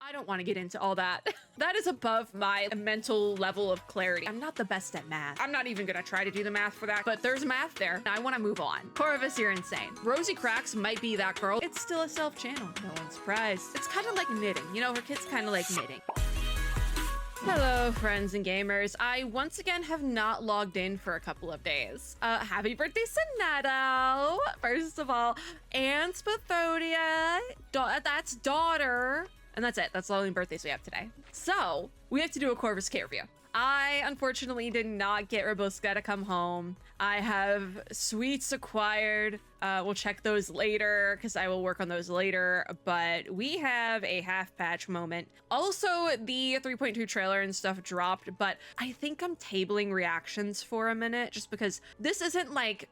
I don't want to get into all that. That is above my mental level of clarity. I'm not the best at math. I'm not even gonna try to do the math for that, but there's math there. I want to move on. Corvus, you're insane. Rosie Cracks might be that girl. It's still a self channel. No one's surprised. It's kind of like knitting. You know, her kid's kind of like knitting. Hello, friends and gamers. I once again have not logged in for a couple of days. Happy birthday, Sonetto! First of all, and Spathodia, that's daughter. And that's it. That's the only birthdays we have today. So, we have to do a Corvus kit review. I, unfortunately, did not get Robuska to come home. I have sweets acquired. We'll check those later, because I will work on those later. But we have a half-patch moment. Also, the 3.2 trailer and stuff dropped, but I think I'm tabling reactions for a minute, just because this isn't like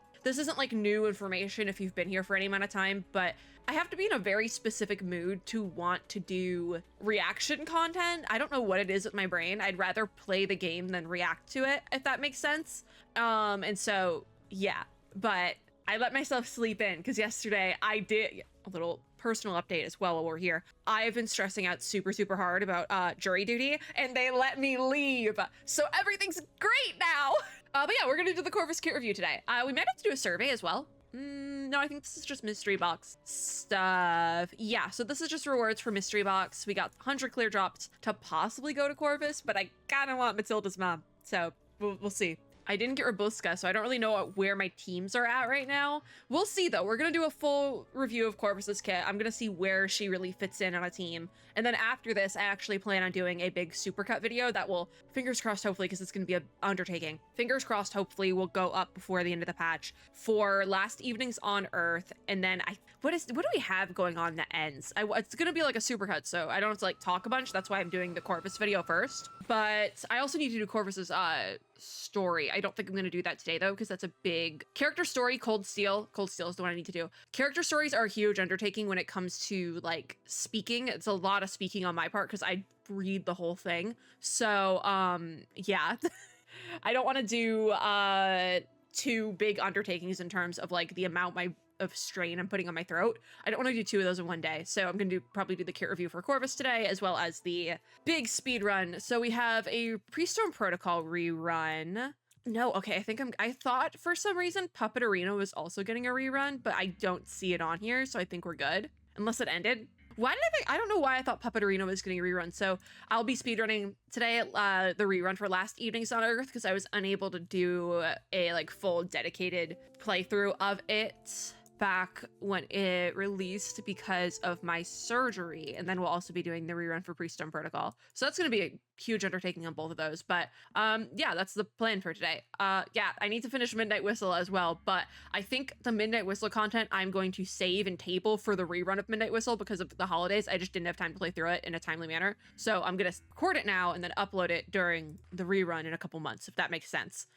new information if you've been here for any amount of time, but I have to be in a very specific mood to want to do reaction content. I don't know what it is with my brain. I'd rather play the game than react to it, if that makes sense. And so, yeah, but I let myself sleep in because yesterday I did a little personal update as well while we're here. I've been stressing out super hard about jury duty, and they let me leave. So everything's great now. But yeah, we're gonna do the Corvus kit review today. We might have to do a survey as well. No, I think this is just mystery box stuff. Yeah, so this is just rewards for mystery box. We got 100 clear drops to possibly go to Corvus, but I kinda want Matilda's mom. So we'll see. I didn't get Robuska, so I don't really know where my teams are at right now. We'll see, though. We're going to do a full review of Corvus's kit. I'm going to see where she really fits in on a team. And then after this, I actually plan on doing a big supercut video that will, fingers crossed, hopefully, because it's going to be an undertaking. Fingers crossed, hopefully, will go up before the end of the patch for Last Evenings on Earth. And then, what do we have going on that ends? It's going to be like a supercut, so I don't have to, like, talk a bunch. That's why I'm doing the Corvus video first. But I also need to do Corvus's, story. I don't think I'm going to do that today though, because that's a big character story. Cold Steel is the one I need to do. Character stories are a huge undertaking when it comes to like speaking. It's a lot of speaking on my part because I read the whole thing. So yeah, I don't want to do two big undertakings in terms of like the amount of strain I'm putting on my throat. I don't want to do two of those in one day. So I'm going to probably do the kit review for Corvus today, as well as the big speed run. So we have a Pre-Storm Protocol rerun. No, okay, I thought for some reason Puppet Arena was also getting a rerun, but I don't see it on here. So I think we're good, unless it ended. Why did I don't know why I thought Puppet Arena was getting a rerun. So I'll be speedrunning today, the rerun for Last Evenings on Earth, because I was unable to do a like full dedicated playthrough of it back when it released because of my surgery. And then we'll also be doing the rerun for Pre-Storm Protocol. So that's going to be a huge undertaking on both of those. But yeah, that's the plan for today. Yeah, I need to finish Midnight Whistle as well. But I think the Midnight Whistle content I'm going to save and table for the rerun of Midnight Whistle because of the holidays. I just didn't have time to play through it in a timely manner. So I'm going to record it now and then upload it during the rerun in a couple months, if that makes sense.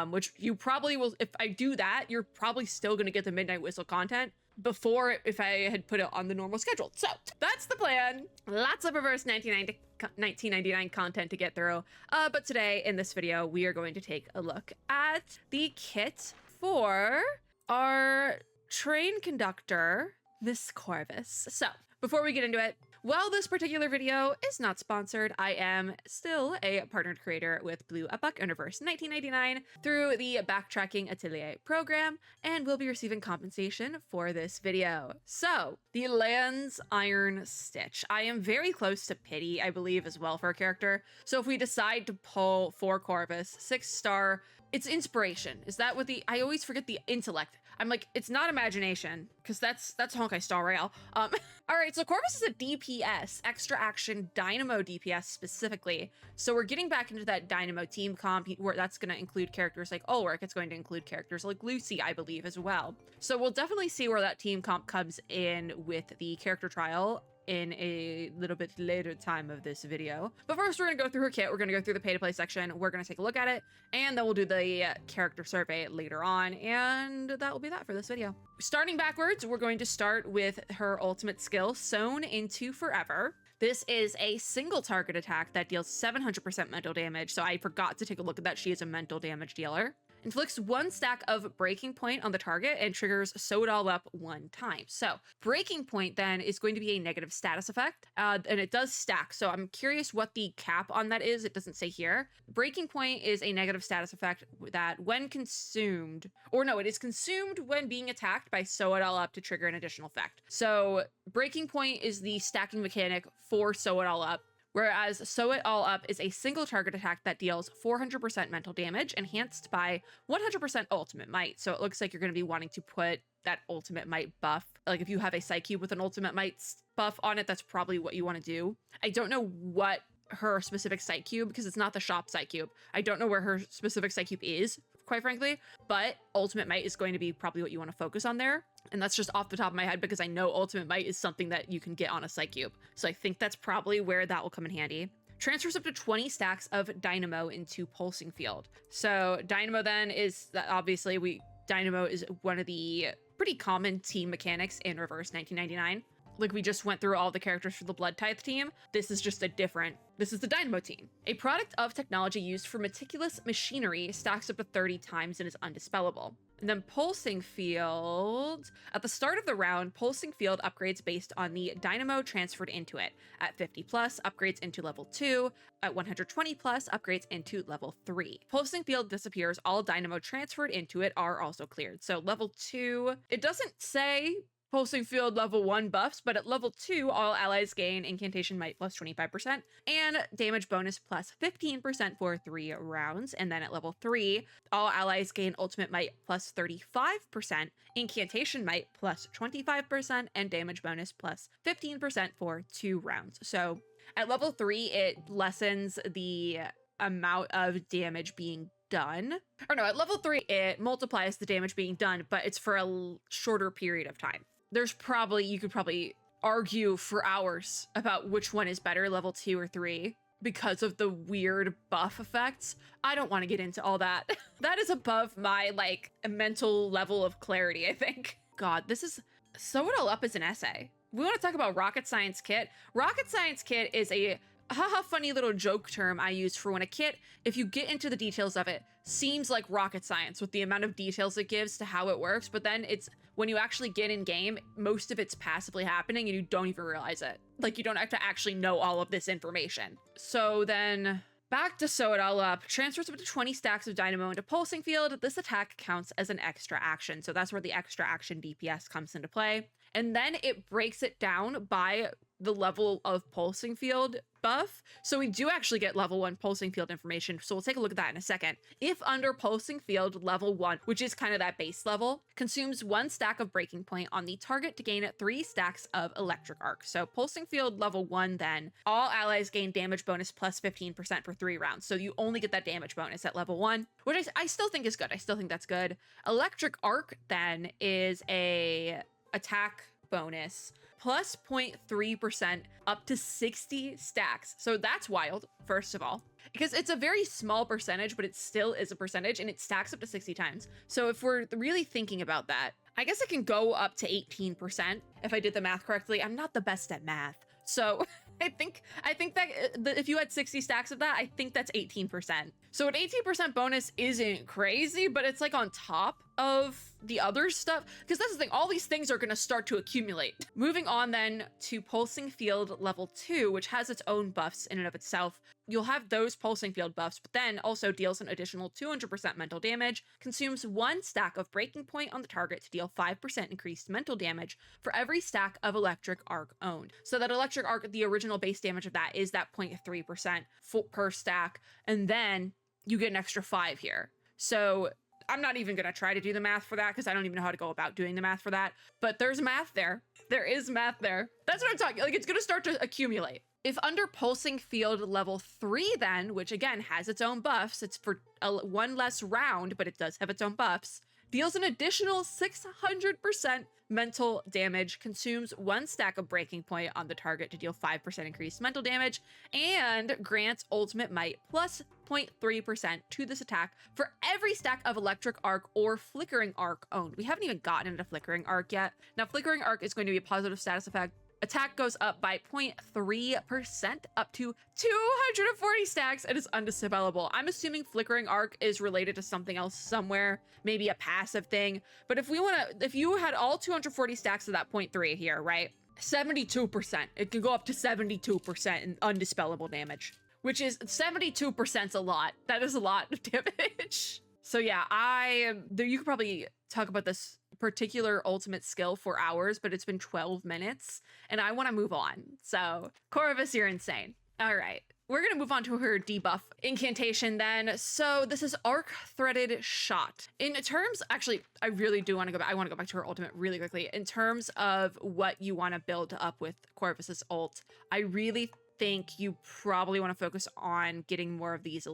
Which you probably will, if I do that, you're probably still going to get the Midnight Whistle content before if I had put it on the normal schedule. So that's the plan. Lots of reverse 1999 content to get through. But today in this video, we are going to take a look at the kit for our train conductor, this Corvus. So before we get into it, while this particular video is not sponsored, I am still a partnered creator with Blue A Buck Universe 1999 through the Backtracking Atelier program, and will be receiving compensation for this video. So, the Land's Iron Stitch. I am very close to Pity, I believe, as well for a character. So if we decide to pull for Corvus, 6-star, it's inspiration. Is that what I always forget the intellect. I'm like, it's not imagination, because that's Honkai Star Rail. All right, so Corvus is a DPS, extra action Dynamo DPS specifically. So we're getting back into that Dynamo team comp where that's going to include characters like Ulrich. It's going to include characters like Lucy, I believe, as well. So we'll definitely see where that team comp comes in with the character trial in a little bit later time of this video. But first, we're gonna go through her kit. We're gonna go through the pay to play section. We're gonna take a look at it, and then we'll do the character survey later on, and that will be that for this video. Starting backwards, we're going to start with her ultimate skill, Sewn into Forever. This is a single target attack that deals 700% mental damage, so I forgot to take a look at that. She is a mental damage dealer. Inflicts 1 stack of Breaking Point on the target and triggers Sew It All Up 1 time. So Breaking Point then is going to be a negative status effect, and it does stack. So I'm curious what the cap on that is. It doesn't say here. Breaking Point is a negative status effect that when consumed, or no, it is consumed when being attacked by Sew It All Up to trigger an additional effect. So Breaking Point is the stacking mechanic for Sew It All Up, whereas Sew It All Up is a single target attack that deals 400% mental damage, enhanced by 100% ultimate might. So it looks like you're going to be wanting to put that ultimate might buff. Like if you have a Psych Cube with an ultimate might buff on it, that's probably what you want to do. I don't know what her specific Psych Cube, because it's not the shop Psych Cube. I don't know where her specific Psych Cube is, quite frankly, but ultimate might is going to be probably what you want to focus on there. And that's just off the top of my head because I know ultimate might is something that you can get on a Psych Cube. So I think that's probably where that will come in handy. Transfers up to 20 stacks of Dynamo into Pulsing Field. So Dynamo then is obviously Dynamo is one of the pretty common team mechanics in Reverse 1999. Like we just went through all the characters for the Blood Tithe team. This is just this is the Dynamo team. A product of technology used for meticulous machinery, stacks up to 30 times and is undispellable. And then Pulsing Field. At the start of the round, Pulsing Field upgrades based on the Dynamo transferred into it. At 50 plus, upgrades into level 2. At 120 plus, upgrades into level 3. Pulsing Field disappears. All Dynamo transferred into it are also cleared. So level 2, it doesn't say Pulsing Field level 1 buffs, but at level 2, all allies gain Incantation Might plus 25% and damage bonus plus 15% for 3 rounds. And then at level 3, all allies gain Ultimate Might plus 35%, Incantation Might plus 25%, and damage bonus plus 15% for 2 rounds. So at level 3, it lessens the amount of damage being done. Or no, at level 3, it multiplies the damage being done, but it's for a shorter period of time. You could probably argue for hours about which one is better, level 2 or 3, because of the weird buff effects. I don't want to get into all that. That is above my mental level of clarity, I think. God, Sew It All Up is an essay. We want to talk about Rocket Science Kit. Rocket Science Kit is a haha funny little joke term I use for when a kit, if you get into the details of it, seems like rocket science with the amount of details it gives to how it works, but then when you actually get in game, most of it's passively happening and you don't even realize it. Like you don't have to actually know all of this information. So then back to Sew It All Up. Transfers up to 20 stacks of Dynamo into Pulsing Field. This attack counts as an extra action. So that's where the extra action DPS comes into play. And then it breaks it down by the level of Pulsing Field buff. So we do actually get level 1 Pulsing Field information. So we'll take a look at that in a second. If under Pulsing Field level 1, which is kind of that base level, consumes 1 stack of Breaking Point on the target to gain 3 stacks of Electric Arc. So Pulsing Field level 1 then, all allies gain damage bonus plus 15% for 3 rounds. So you only get that damage bonus at level 1, which I still think is good. I still think that's good. Electric Arc then is a attack bonus plus 0.3% up to 60 stacks. So that's wild, first of all, because it's a very small percentage, but it still is a percentage and it stacks up to 60 times. So if we're really thinking about that, I guess it can go up to 18% if I did the math correctly. I'm not the best at math. So I think that if you had 60 stacks of that, I think that's 18%. So an 18% bonus isn't crazy, but it's like on top of the other stuff, because that's the thing, all these things are going to start to accumulate. Moving on then to Pulsing Field level 2, which has its own buffs in and of itself. You'll have those Pulsing Field buffs, but then also deals an additional 200% mental damage, consumes 1 stack of Breaking Point on the target to deal 5% increased mental damage for every stack of Electric Arc owned. So that Electric Arc, the original base damage of that is that 0.3% per stack, and then you get an extra 5 here. So I'm not even going to try to do the math for that because I don't even know how to go about doing the math for that. But there's math there. There is math there. That's what I'm talking. Like, it's going to start to accumulate. If under Pulsing Field level 3 then, which again has its own buffs, it's for 1 less round, but it does have its own buffs, deals an additional 600% mental damage, consumes 1 stack of Breaking Point on the target to deal 5% increased mental damage, and grants Ultimate Might plus 0.3% to this attack for every stack of Electric Arc or Flickering Arc owned. We haven't even gotten into Flickering Arc yet. Now, Flickering Arc is going to be a positive status effect Attack goes up by 0.3% up to 240 stacks. It is undispellable. I'm assuming Flickering Arc is related to something else somewhere, maybe a passive thing. But if you had all 240 stacks of that 0.3 here, right? 72%. It can go up to 72% in undispellable damage, which is 72% a lot. That is a lot of damage. So yeah, you could probably talk about this particular ultimate skill for hours, but it's been 12 minutes and I want to move on. So Corvus, you're insane. All right. We're going to move on to her debuff incantation then. So this is Arc Threaded Shot. In terms, actually, I really do want to go back. I want to go back to her ultimate really quickly. In terms of what you want to build up with Corvus's ult, I really think you probably want to focus on getting more of these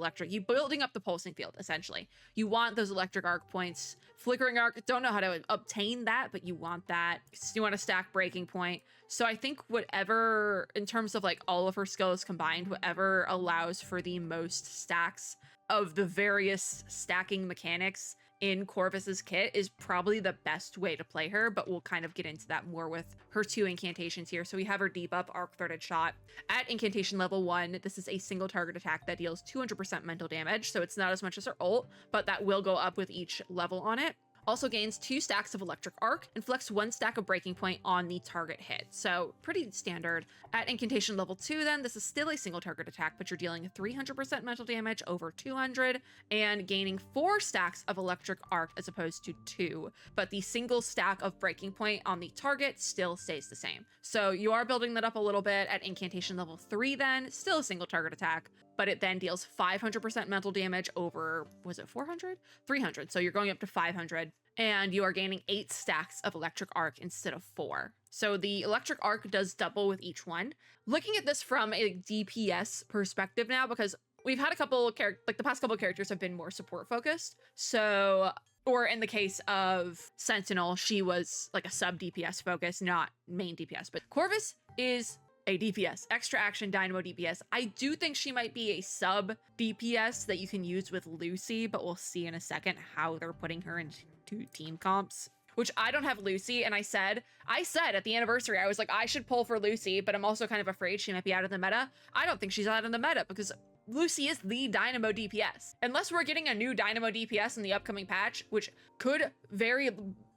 building up the pulsing field, essentially. You want those electric arc points. Flickering Arc, don't know how to obtain that, but you want that. You want to stack Breaking Point. So I think whatever, in terms of like all of her skills combined, whatever allows for the most stacks of the various stacking mechanics in Corvus's kit is probably the best way to play her, but we'll kind of get into that more with her 2 incantations here. So we have her debuff, Arc Threaded Shot. At incantation level 1, this is a single target attack that deals 200% mental damage, so it's not as much as her ult, but that will go up with each level on it. Also gains 2 stacks of Electric Arc, inflicts 1 stack of Breaking Point on the target hit. So pretty standard. At Incantation level 2 then, this is still a single target attack, but you're dealing 300% mental damage over 200 and gaining 4 stacks of Electric Arc as opposed to 2. But the single stack of Breaking Point on the target still stays the same. So you are building that up a little bit. At Incantation level 3 then, still a single target attack, but it then deals 500% mental damage over, was it 400? 300. So you're going up to 500 and you are gaining 8 stacks of Electric Arc instead of 4. So the Electric Arc does double with each one. Looking at this from a DPS perspective now, because we've had a couple like the past couple of characters have been more support focused. So, or in the case of Sentinel, she was like a sub DPS focus, not main DPS, but Corvus is a DPS, extra action dynamo DPS. I do think she might be a sub DPS that you can use with Lucy, but we'll see in a second how they're putting her into team comps, which I don't have Lucy. And I said at the anniversary, I was like, I should pull for Lucy, but I'm also kind of afraid she might be out of the meta. I don't think she's out of the meta because Lucy is the dynamo DPS. Unless we're getting a new dynamo DPS in the upcoming patch, which could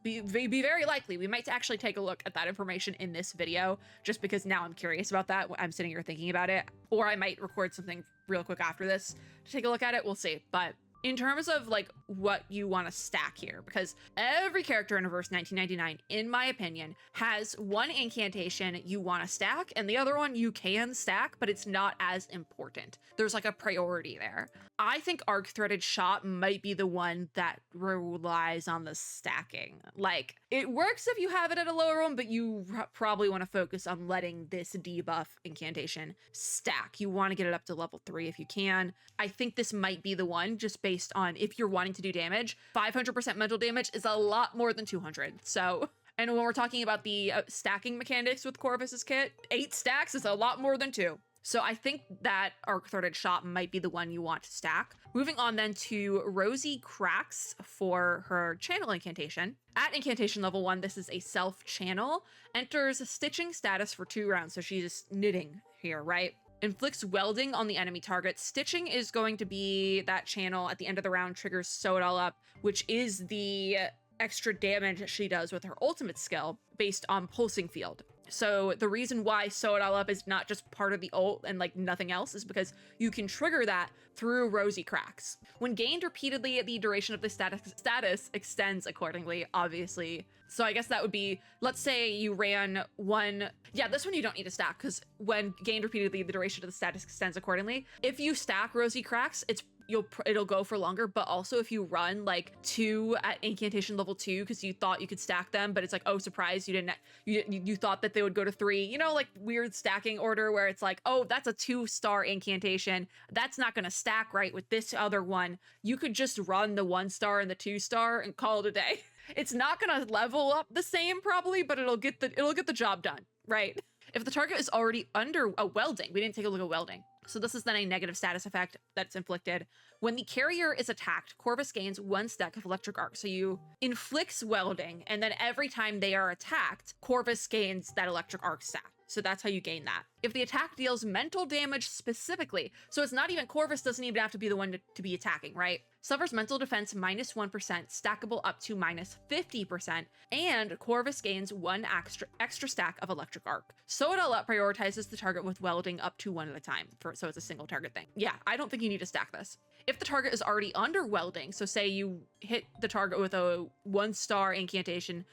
be very likely. We might actually take a look at that information in this video, just because now I'm curious about that. I'm sitting here thinking about it, or I might record something real quick after this to take a look at it. We'll see. But in terms of like what you want to stack here, because every character in Reverse 1999, in my opinion, has one incantation you want to stack and the other one you can stack, but it's not as important. There's like a priority there. I think Arc Threaded Shot might be the one that relies on the stacking. Like, it works if you have it at a lower one, but you probably want to focus on letting this debuff incantation stack. You want to get it up to level 3 if you can. I think this might be the one, just based on if you're wanting to do damage. 500% mental damage is a lot more than 200. So, and when we're talking about the stacking mechanics with Corvus's kit, 8 stacks is a lot more than 2. So I think that Arc Threaded Shot might be the one you want to stack. Moving on then to Rosy Cracks for her channel incantation. At incantation level 1, this is a self-channel. Enters stitching status for 2 rounds. So she's knitting here, right? Inflicts welding on the enemy target. Stitching is going to be that channel at the end of the round, triggers Sew It All Up, which is the extra damage she does with her ultimate skill based on pulsing field. So the reason why Sew It All Up is not just part of the ult and like nothing else is because you can trigger that through Rosy Cracks. When gained repeatedly, the duration of the status extends accordingly, obviously. So I guess that would be, let's say you ran one, yeah, this one you don't need to stack because when gained repeatedly, the duration of the status extends accordingly. If you stack Rosy Cracks, it'll go for longer, but also if you run like 2 at incantation level 2 because you thought you could stack them, but it's like, oh, surprise, you thought that they would go to 3, you know, like weird stacking order where it's like, oh, that's a 2-star incantation, that's not gonna stack right with this other one. You could just run the 1-star and the 2-star and call it a day. It's not gonna level up the same probably, but it'll get the job done, right? If the target is already under a welding, we didn't take a look at welding. So this is then a negative status effect that's inflicted. When the carrier is attacked, Corvus gains 1 stack of Electric Arc. So you inflicts welding, and then every time they are attacked, Corvus gains that Electric Arc stack. So that's how you gain that. If the attack deals mental damage specifically, so it's not even, Corvus doesn't even have to be the one to be attacking, right? Suffers mental defense -1%, stackable up to -50%, and Corvus gains one extra stack of electric arc. So it all up prioritizes the target with welding up to 1 at a time, so it's a single target thing. Yeah, I don't think you need to stack this. If the target is already under welding, so say you hit the target with a 1-star incantation,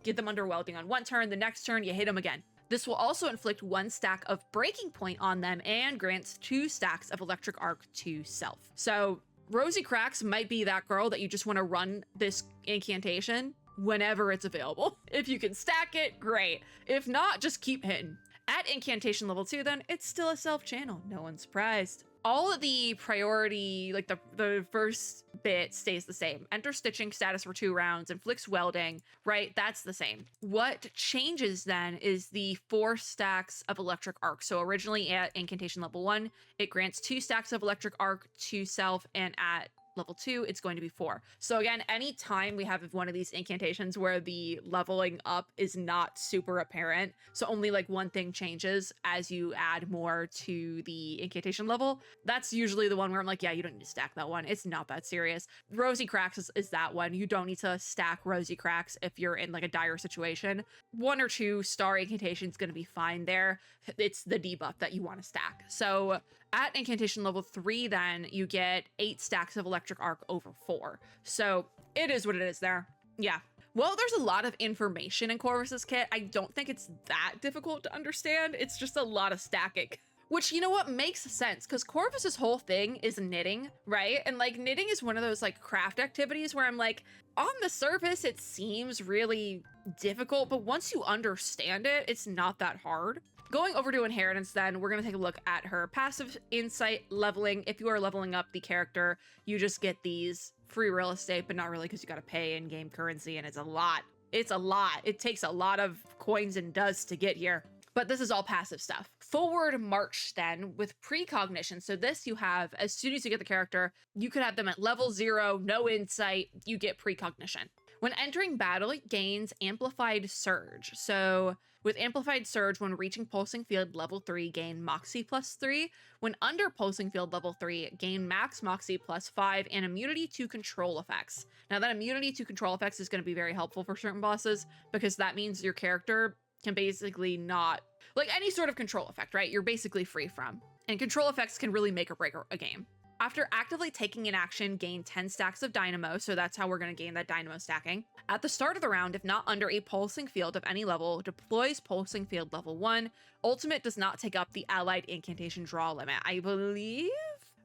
get them under welding on one turn, the next turn you hit them again. This will also inflict 1 stack of breaking point on them and grants 2 stacks of electric arc to self. So Rosy Cracks might be that girl that you just want to run this incantation whenever it's available. If you can stack it, great. If not, just keep hitting. At incantation level 2, then it's still a self channel. No one's surprised. All of the priority, like the first bit stays the same. Enter stitching status for 2 rounds, inflicts welding, right? That's the same. What changes then is the 4 stacks of electric arc. So originally at incantation level 1, it grants 2 stacks of electric arc to self, and at level 2, it's going to be 4. So again, anytime we have one of these incantations where the leveling up is not super apparent, so only like one thing changes as you add more to the incantation level, that's usually the one where I'm like, yeah, you don't need to stack that one. It's not that serious. Rosy Cracks is that one. You don't need to stack Rosy Cracks if you're in like a dire situation. 1 or 2 star incantation is going to be fine there. It's the debuff that you want to stack. So at incantation level 3, then you get 8 stacks of electric arc over 4. So it is what it is there. Yeah. Well, there's a lot of information in Corvus's kit. I don't think it's that difficult to understand. It's just a lot of stacking. Which, you know what, makes sense, because Corvus's whole thing is knitting, right? And like knitting is one of those like craft activities where I'm like, on the surface, it seems really difficult, but once you understand it, it's not that hard. Going over to Inheritance then, we're going to take a look at her passive insight leveling. If you are leveling up the character, you just get these free real estate, but not really, because you got to pay in-game currency, and it's a lot. It's a lot. It takes a lot of coins and dust to get here. But this is all passive stuff. Forward march then with precognition. So this you have, as soon as you get the character, you could have them at level 0, no insight, you get precognition. When entering battle, it gains amplified surge. So with amplified surge, when reaching pulsing field level 3, gain Moxie +3. When under pulsing field level 3, gain max Moxie +5 and immunity to control effects. Now that immunity to control effects is going to be very helpful for certain bosses, because that means your character can basically not, like any sort of control effect, right? You're basically free from. And control effects can really make or break a game. After actively taking an action, gain 10 stacks of dynamo, so that's how we're going to gain that dynamo stacking. At the start of the round, if not under a pulsing field of any level, deploys pulsing field level 1. Ultimate does not take up the allied incantation draw limit. I believe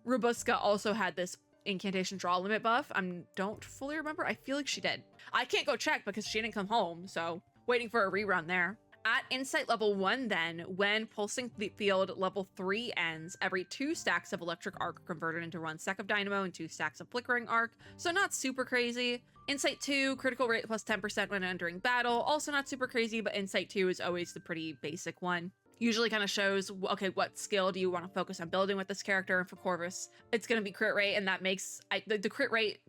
Robuska also had this incantation draw limit buff. I don't fully remember. I feel like she did. I can't go check because she didn't come home, so waiting for a rerun there. At insight level 1 then, when pulsing field level 3 ends, every 2 stacks of electric arc are converted into 1 stack of dynamo and 2 stacks of flickering arc, so not super crazy. Insight 2, critical rate plus 10% when entering battle, also not super crazy, but Insight 2 is always the pretty basic one. Usually kind of shows, okay, what skill do you want to focus on building with this character? And for Corvus, it's going to be crit rate, and that makes the crit rate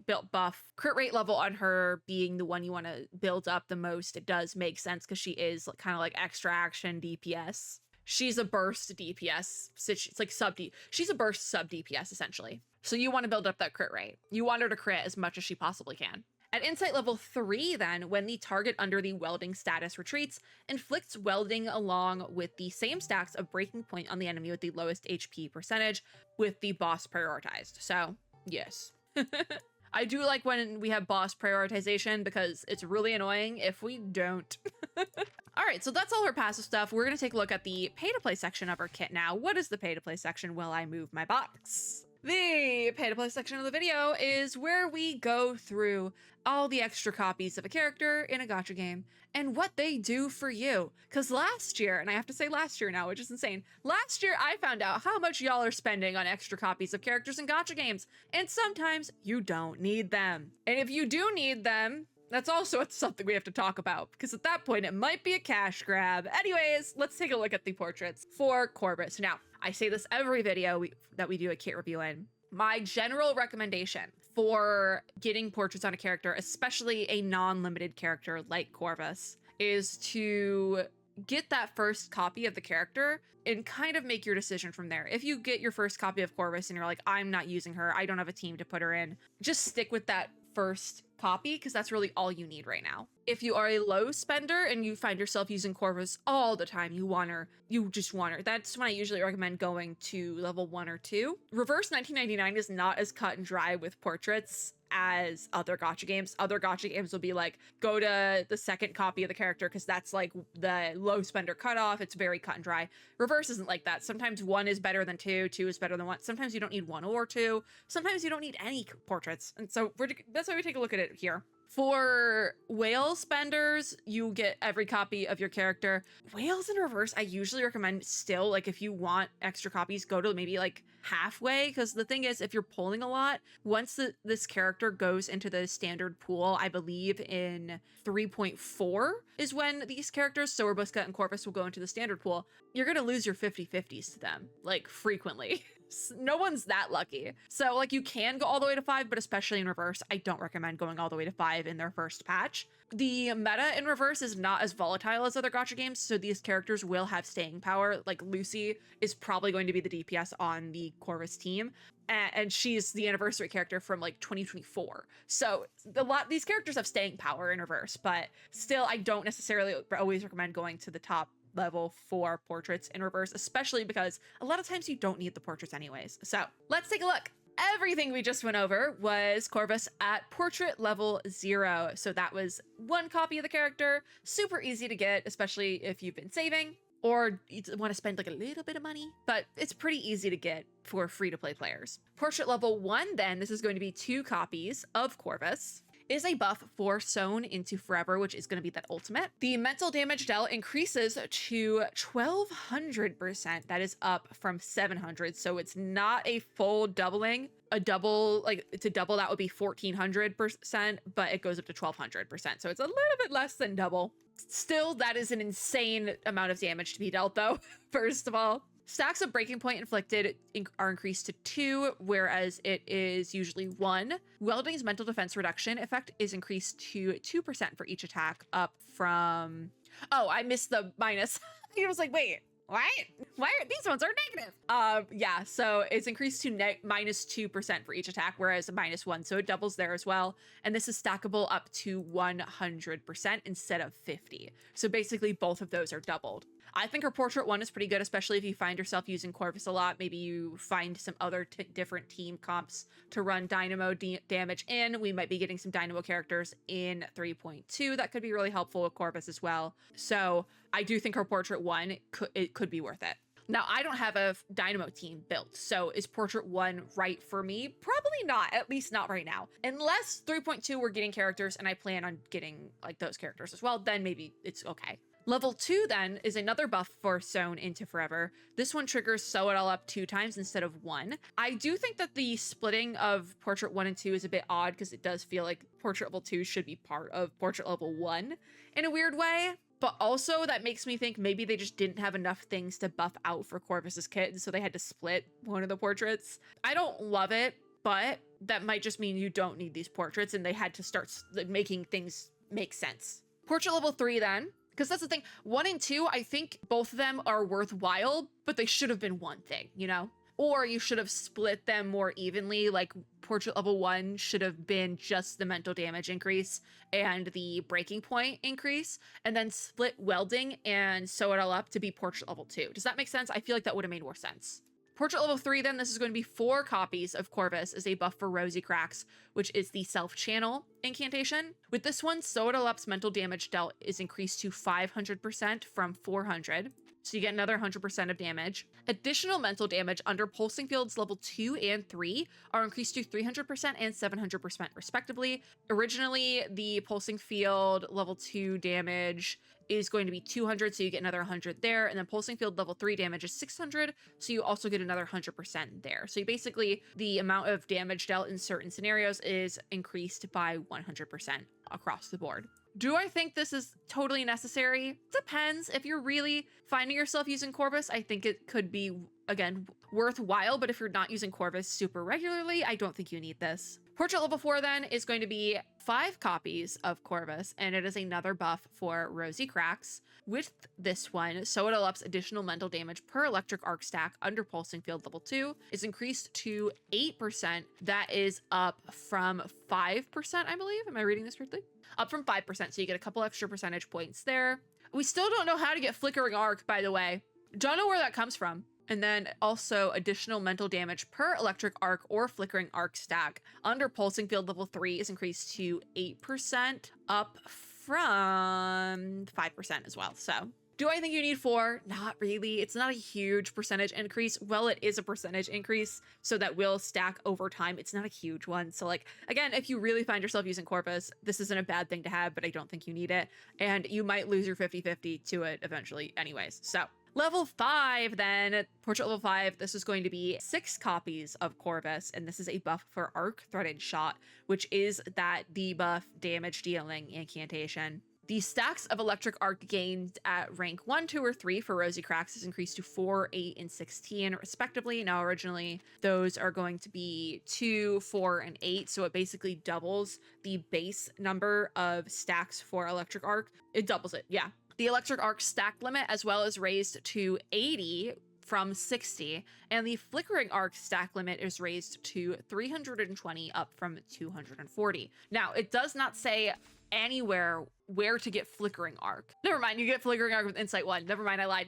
crit rate level on her being the one you want to build up the most. It does make sense because she is kind of like extra action DPS. She's a burst DPS. It's like she's a burst sub DPS essentially. So you want to build up that crit rate. You want her to crit as much as she possibly can. At insight level 3 then, when the target under the welding status retreats, inflicts welding along with the same stacks of breaking point on the enemy with the lowest HP percentage, with the boss prioritized. So yes. I do like when we have boss prioritization because it's really annoying if we don't. All right, so that's all her passive stuff. We're going to take a look at the pay-to-play section of her kit now. What is the pay-to-play section? Will I move my box? The pay-to-play section of the video is where we go through all the extra copies of a character in a gacha game and what they do for you. Because last year, and I have to say last year now, which is insane, last year I found out how much y'all are spending on extra copies of characters in gacha games, and sometimes you don't need them. And if you do need them, that's also something we have to talk about, because at that point it might be a cash grab. Anyways, let's take a look at the portraits for Corvus. Now, I say this every video that we do a kit review in. My general recommendation for getting portraits on a character, especially a non-limited character like Corvus, is to get that first copy of the character and kind of make your decision from there. If you get your first copy of Corvus and you're like, I'm not using her, I don't have a team to put her in, just stick with that first copy because that's really all you need right now. If you are a low spender and you find yourself using Corvus all the time, you just want her, that's when I usually recommend going to level 1 or 2. Reverse 1999 is not as cut and dry with portraits as other gacha games. Other gacha games will be like, go to the second copy of the character because that's like the low spender cutoff. It's very cut and dry. Reverse isn't like that. Sometimes 1 is better than 2, 2 is better than 1. Sometimes you don't need 1 or 2. Sometimes you don't need any portraits. And so that's why we take a look at it here. For whale spenders, you get every copy of your character. Whales in reverse, I usually recommend still, like if you want extra copies, go to maybe like halfway. Because the thing is, if you're pulling a lot, once this character goes into the standard pool, I believe in 3.4 is when these characters, so Robuska and Corvus, will go into the standard pool. You're going to lose your 50/50s to them, like frequently. No one's that lucky. So like you can go all the way to 5, but especially in reverse, I don't recommend going all the way to 5 in their first patch. The meta in reverse is not as volatile as other gacha games, so these characters will have staying power. Like Lucy is probably going to be the DPS on the Corvus team, and she's the anniversary character from like 2024. So these characters have staying power in reverse, but still I don't necessarily always recommend going to the top level for portraits in reverse, especially because a lot of times you don't need the portraits anyways. So let's take a look. Everything we just went over was Corvus at portrait level 0. So that was 1 copy of the character, super easy to get, especially if you've been saving or you want to spend like a little bit of money, but it's pretty easy to get for free-to-play players. Portrait level 1 then, this is going to be 2 copies of Corvus, is a buff for Sewn into Forever, which is going to be that ultimate. The mental damage dealt increases to 1200%. That is up from 700. So it's not a full doubling. A double, like to double, that would be 1400%, but it goes up to 1200%. So it's a little bit less than double. Still, that is an insane amount of damage to be dealt though, first of all. Stacks of breaking point inflicted are increased to 2, whereas it is usually 1. Welding's mental defense reduction effect is increased to 2% for each attack, up from... Oh, I missed the minus. I was like, wait, what? Why are these ones are negative? Yeah, so it's increased to minus 2% for each attack, whereas minus 1, so it doubles there as well. And this is stackable up to 100% instead of 50. So basically both of those are doubled. I think her portrait 1 is pretty good, especially if you find yourself using Corvus a lot. Maybe you find some other different team comps to run dynamo damage in. We might be getting some dynamo characters in 3.2 that could be really helpful with Corvus as well. So I do think her portrait 1 could be worth it. Now, I don't have a dynamo team built, so is portrait 1 right for me? Probably not, at least not right now. Unless 3.2 we're getting characters and I plan on getting like those characters as well, then maybe it's okay. Level 2 then is another buff for Sewn into Forever. This one triggers Sew It All Up 2 times instead of 1. I do think that the splitting of Portrait 1 and 2 is a bit odd because it does feel like Portrait Level 2 should be part of Portrait Level 1 in a weird way. But also that makes me think maybe they just didn't have enough things to buff out for Corvus's kit, and so they had to split one of the portraits. I don't love it, but that might just mean you don't need these portraits and they had to start making things make sense. Portrait Level 3 then. Because that's the thing, 1 and 2, I think both of them are worthwhile, but they should have been one thing, you know? Or you should have split them more evenly, like Portrait Level 1 should have been just the mental damage increase and the breaking point increase, and then split Welding and Sew It All Up to be Portrait Level 2. Does that make sense? I feel like that would have made more sense. Portrait Level 3 then, this is going to be 4 copies of Corvus as a buff for Rosy Cracks, which is the self-channel incantation. With this one, Sew It All Up's mental damage dealt is increased to 500% from 400. So you get another 100% of damage. Additional mental damage under pulsing fields level 2 and 3 are increased to 300% and 700% respectively. Originally, the pulsing field level 2 damage is going to be 200, so you get another 100 there. And then pulsing field level 3 damage is 600, so you also get another 100% there. So you basically, the amount of damage dealt in certain scenarios is increased by 100% across the board. Do I think this is totally necessary? Depends. If you're really finding yourself using Corvus, I think it could be again, worthwhile, but if you're not using Corvus super regularly, I don't think you need this. Portrait level 4 then is going to be 5 copies of Corvus, and it is another buff for Rosy Cracks. With this one, so it ups additional mental damage per electric arc stack under pulsing field level 2 is increased to 8%. That is up from 5%, I believe. Am I reading this correctly? Up from 5%, so you get a couple extra percentage points there. We still don't know how to get flickering arc, by the way. Don't know where that comes from. And then also additional mental damage per electric arc or flickering arc stack under pulsing field level 3 is increased to 8%, up from 5% as well. So do I think you need 4? Not really. It's not a huge percentage increase. Well, it is a percentage increase, so that will stack over time. It's not a huge one. So like, again, if you really find yourself using Corvus, this isn't a bad thing to have, but I don't think you need it. And you might lose your 50-50 to it eventually anyways. So level 5 then, Portrait level 5, this is going to be 6 copies of Corvus, and this is a buff for Arc Threaded Shot, which is that debuff damage dealing incantation. The stacks of electric arc gained at rank 1, 2, or 3 for Rosy Cracks is increased to 4, 8, and 16 respectively. Now originally those are going to be 2, 4, and 8, so it basically doubles the base number of stacks for electric arc. It doubles it, yeah. The electric arc stack limit as well is raised to 80 from 60, and the flickering arc stack limit is raised to 320 up from 240. Now, it does not say anywhere where to get flickering arc. Never mind, you get flickering arc with Insight 1. Never mind, I lied.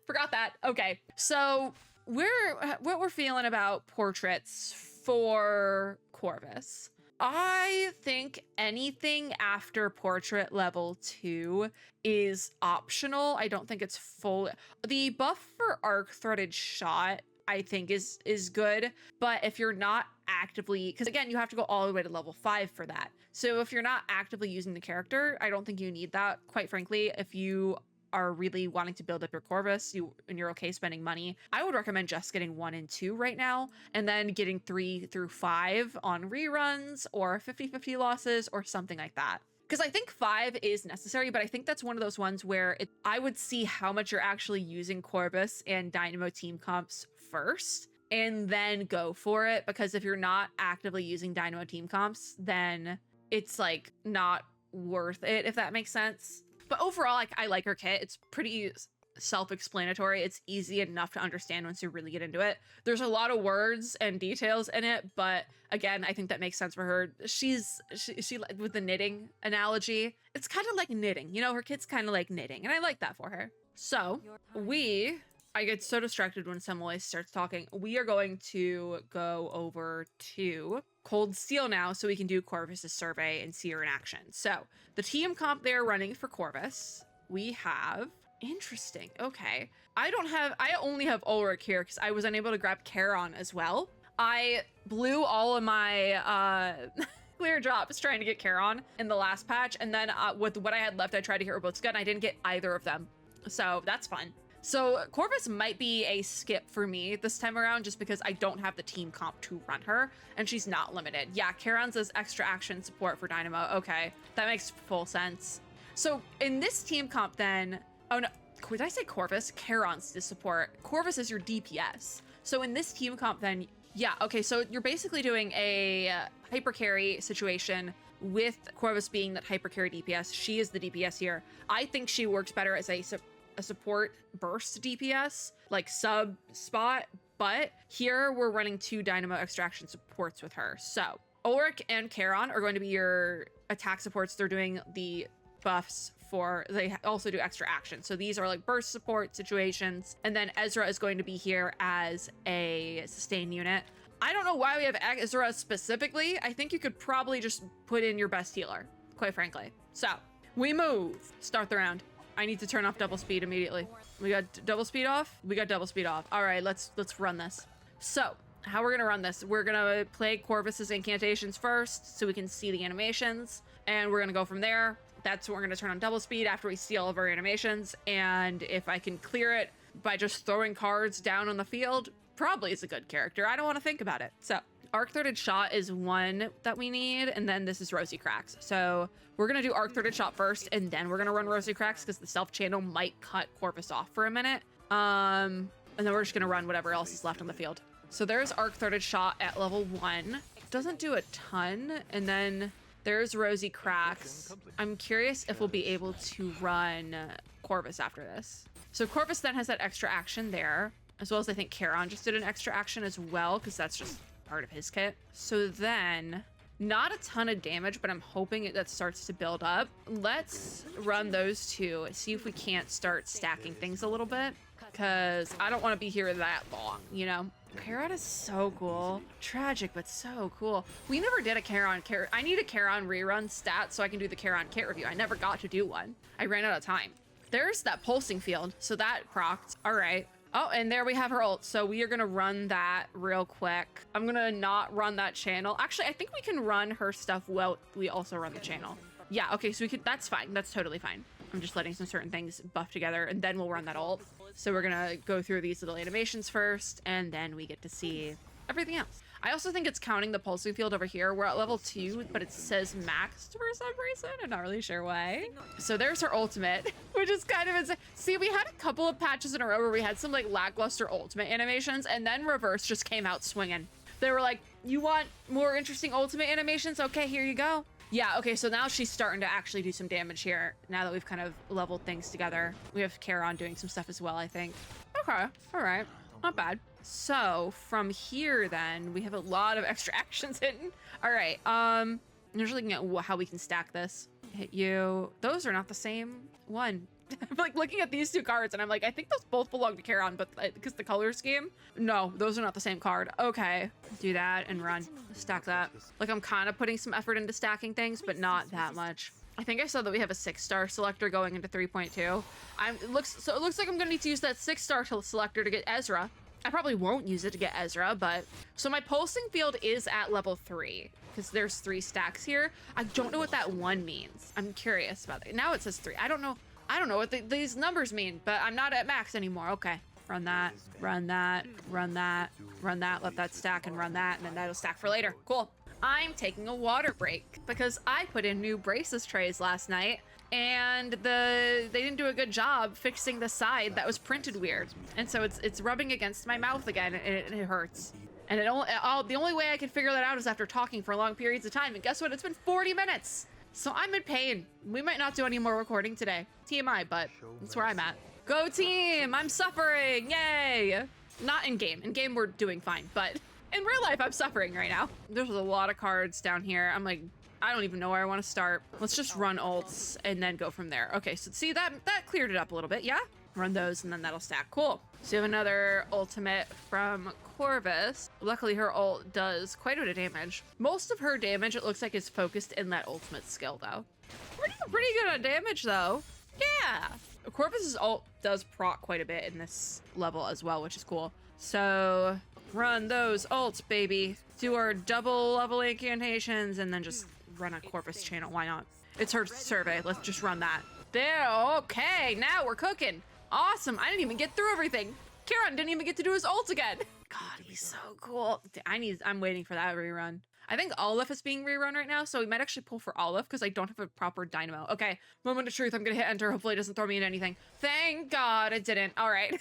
Forgot that. Okay, so what we're feeling about portraits for Corvus. I think anything after portrait level 2 is optional. I don't think it's full. The buff for Arc Threaded Shot, I think is good, but if you're not actively, because again, you have to go all the way to level 5 for that. So if you're not actively using the character, I don't think you need that, quite frankly. If you are really wanting to build up your Corvus and you're okay spending money, I would recommend just getting 1 and 2 right now, and then getting 3 through 5 on reruns or 50-50 losses or something like that. Because I think 5 is necessary, but I think that's one of those ones where I would see how much you're actually using Corvus and Dynamo team comps first, and then go for it. Because if you're not actively using Dynamo team comps, then it's like not worth it, if that makes sense. But overall, like, I like her kit. It's pretty self-explanatory. It's easy enough to understand once you really get into it. There's a lot of words and details in it, but again, I think that makes sense for her. She with the knitting analogy, it's kind of like knitting. You know, her kit's kind of like knitting, and I like that for her. So I get so distracted when Semele starts talking. We are going to go over to Cold Steel now so we can do Corvus's survey and see her in action. So the team comp they're running for Corvus, we have, interesting, okay. I only have Ulrich here because I was unable to grab Charon as well. I blew all of my clear drops trying to get Charon in the last patch, and then with what I had left, I tried to get Robot's Gun. I didn't get either of them, so that's fun. So Corvus might be a skip for me this time around just because I don't have the team comp to run her, and she's not limited. Yeah, Charon's as extra action support for Dynamo. Okay, that makes full sense. So in this team comp then, oh no, did I say Corvus? Charon's the support. Corvus is your DPS. So in this team comp then, yeah, okay, so you're basically doing a hyper carry situation with Corvus being that hyper carry DPS. She is the DPS here. I think she works better as a support burst DPS, like sub spot, but here we're running 2 Dynamo extraction supports with her. So Ulrich and Charon are going to be your attack supports. They're doing the buffs they also do extra action. So these are like burst support situations. And then Ezra is going to be here as a sustain unit. I don't know why we have Ezra specifically. I think you could probably just put in your best healer, quite frankly. So we move, start the round. I need to turn off double speed immediately. We got double speed off? We got double speed off. All right, let's run this. So how we're gonna run this, we're gonna play Corvus's incantations first so we can see the animations, and we're gonna go from there. That's when we're gonna turn on double speed after we see all of our animations, and if I can clear it by just throwing cards down on the field, probably is a good character. I don't want to think about it. So Arc Threaded Shot is one that we need, and then this is Rosy Cracks. So we're gonna do Arc Threaded Shot first, and then we're gonna run Rosy Cracks because the self channel might cut Corvus off for a minute. And then we're just gonna run whatever else is left on the field. So there's Arc Threaded Shot at level 1. Doesn't do a ton. And then there's Rosy Cracks. I'm curious if we'll be able to run Corvus after this. So Corvus then has that extra action there, as well as I think Charon just did an extra action as well, because that's just part of his kit. So then, not a ton of damage, but I'm hoping that starts to build up. Let's run those two, see if we can't start stacking things a little bit, because I don't want to be here that long, you know? Charon is so cool. Tragic, but so cool. We never did a Charon. I need a Charon rerun stat so I can do the Charon kit review. I never got to do one. I ran out of time. There's that pulsing field, so that procced. All right. Oh, and there we have her ult. So we are gonna run that real quick. I'm gonna not run that channel. Actually, I think we can run her stuff while we also run the channel. Yeah, okay, so we could, that's fine. That's totally fine. I'm just letting some certain things buff together and then we'll run that ult. So we're gonna go through these little animations first and then we get to see everything else. I also think it's counting the pulsing field over here. We're at level 2, but it says maxed for some reason. I'm not really sure why. So there's her ultimate, which is kind of insane. See, we had a couple of patches in a row where we had some like lackluster ultimate animations and then Reverse just came out swinging. They were like, you want more interesting ultimate animations? Okay, here you go. Yeah, okay, so now she's starting to actually do some damage here now that we've kind of leveled things together. We have Charon doing some stuff as well, I think. Okay, all right, not bad. So from here then, we have a lot of extra actions hidden. All right, I'm just looking at how we can stack this. Hit you. Those are not the same one. I'm like looking at these two cards and I'm like, I think those both belong to Charon, but because the color scheme, no, those are not the same card. Okay, do that and run. Stack that. Like I'm kind of putting some effort into stacking things, but not that much. I think I saw that we have a 6-star selector going into 3.2. It looks like I'm gonna need to use that 6-star selector to get Ezra. I probably won't use it to get Ezra, but so my pulsing field is at level 3 because there's 3 stacks here. I don't know what that 1 means. I'm curious about it. Now it says 3. I don't know what these numbers mean, but I'm not at max anymore. Okay, run that, run that, run that, run that, let that stack and run that, and then that'll stack for later. Cool. I'm taking a water break because I put in new braces trays last night and they didn't do a good job fixing the side that was printed weird. And so it's rubbing against my mouth again and it hurts. And the only way I could figure that out is after talking for long periods of time. And guess what? It's been 40 minutes. So I'm in pain. We might not do any more recording today. TMI, but that's where I'm at. Go team! I'm suffering! Yay! Not in game. In game, we're doing fine, but in real life, I'm suffering right now. There's a lot of cards down here. I'm like, I don't even know where I want to start. Let's just run ults and then go from there. Okay, so see, that cleared it up a little bit, yeah? Run those and then that'll stack. Cool. So you have another ultimate from Corvus. Luckily, her ult does quite a bit of damage. Most of her damage, it looks like, is focused in that ultimate skill, though. We're doing pretty good on damage, though. Yeah. Corvus's ult does proc quite a bit in this level as well, which is cool. So run those ults, baby. Do our double level incantations and then just run a Corvus channel. Why not? It's her survey. Let's just run that. There. Okay. Now we're cooking. Awesome. I didn't even get through everything. Charon didn't even get to do his ult again. God, he's so cool. I'm waiting for that rerun. I think Olive is being rerun right now, so we might actually pull for Olive because I don't have a proper dynamo. Okay, moment of truth. I'm gonna hit enter. Hopefully it doesn't throw me in anything. Thank God it didn't. All right.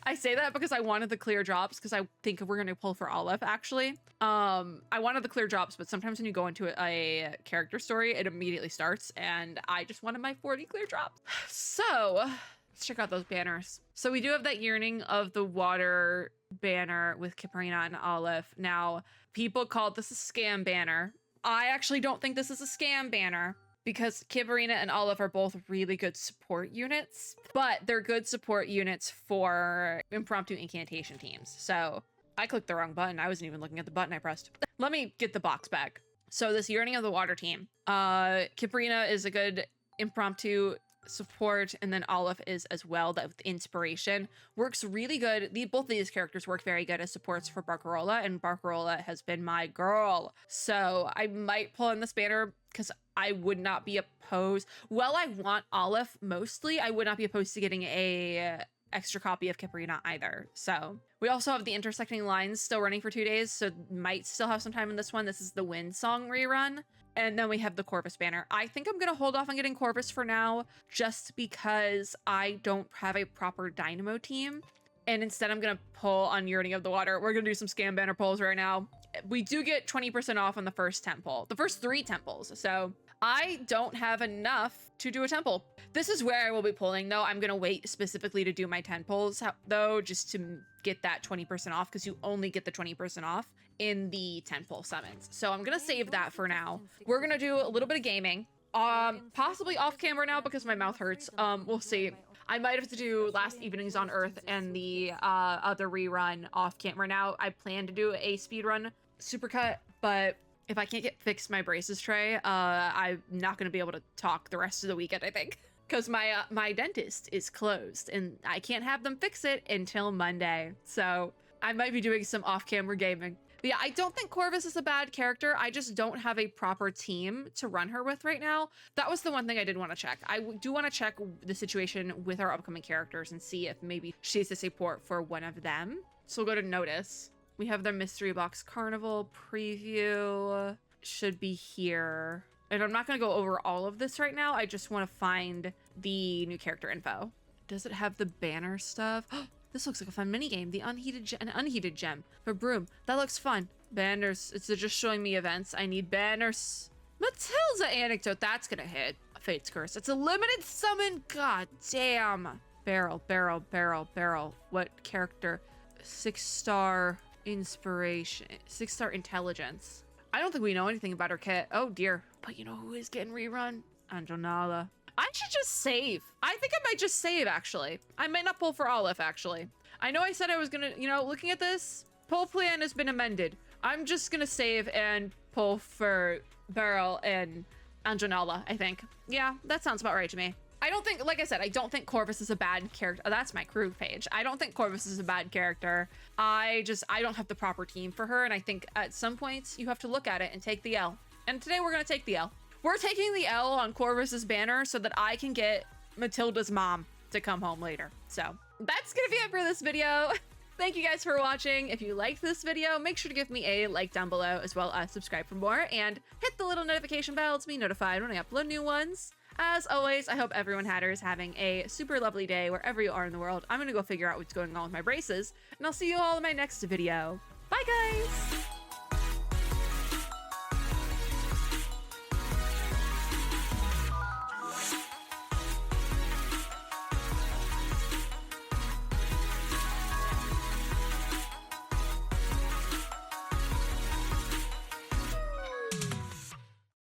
I say that because I wanted the clear drops because I think we're gonna pull for Olive actually. I wanted the clear drops, but sometimes when you go into a character story, it immediately starts and I just wanted my 40 clear drops. So let's check out those banners. So we do have that Yearning of the Water banner with Kiparina and Olive. Now, people called this a scam banner. I actually don't think this is a scam banner because Kiparina and Olive are both really good support units, but they're good support units for impromptu incantation teams. So I clicked the wrong button. I wasn't even looking at the button I pressed. Let me get the box back. So this Yearning of the Water team, Kiparina is a good impromptu support, and then Olive is as well. That with inspiration works really good. Both of these characters work very good as supports for Barcarola, and Barcarola has been my girl. So I might pull in this banner because I would not be opposed. Well, I want Olive mostly. I would not be opposed to getting a extra copy of Kiparina either. So we also have the intersecting lines still running for 2 days, so might still have some time in this one. This is the Wind Song rerun. And then we have the Corvus banner. I think I'm going to hold off on getting Corvus for now, just because I don't have a proper Dynamo team. And instead I'm gonna pull on Yearning of the Water. We're gonna do some scam banner pulls right now. We do get 20% off on the first tent pull, the first 3 tent pulls. So I don't have enough to do a tent pull. This is where I will be pulling though. I'm gonna wait specifically to do my tent pulls though, just to get that 20% off, because you only get the 20% off in the tent pull summons. So I'm gonna save that for now. We're gonna do a little bit of gaming, possibly off camera now because my mouth hurts. We'll see. I might have to do Last Evenings on Earth and the other rerun off camera now. I plan to do a speedrun supercut, but if I can't get fixed my braces tray, I'm not gonna be able to talk the rest of the weekend, I think. Because my dentist is closed and I can't have them fix it until Monday. So I might be doing some off-camera gaming. But yeah, I don't think Corvus is a bad character. I just don't have a proper team to run her with right now. That was the one thing I did want to check. I do want to check the situation with our upcoming characters and see if maybe she's a support for one of them. So we'll go to notice. We have their mystery box carnival preview. Should be here. And I'm not going to go over all of this right now. I just want to find the new character info. Does it have the banner stuff? This looks like a fun minigame. The unheated gem for Broom. That looks fun. Banners. It's just showing me events. I need banners. Matilda anecdote. That's going to hit. Fate's Curse. It's a limited summon. God damn. Barrel. What character? 6-star inspiration. 6-star intelligence. I don't think we know anything about her kit. Oh dear. But you know who is getting rerun? Anjonala. I should just save. I think I might just save, actually. I might not pull for Olive, actually. I know I said I was gonna, you know, looking at this, pull plan has been amended. I'm just gonna save and pull for Beryl and Anjonala, I think. Yeah, that sounds about right to me. I don't think, like I said, I don't think Corvus is a bad character. Oh, that's my crew page. I don't think Corvus is a bad character. I don't have the proper team for her. And I think at some points you have to look at it and take the L. And today we're going to take the L. We're taking the L on Corvus's banner so that I can get Matilda's mom to come home later. So that's going to be it for this video. Thank you guys for watching. If you liked this video, make sure to give me a like down below, as well as subscribe for more and hit the little notification bell to be notified when I upload new ones. As always, I hope everyone hatter is having a super lovely day wherever you are in the world. I'm gonna go figure out what's going on with my braces, and I'll see you all in my next video. Bye, guys!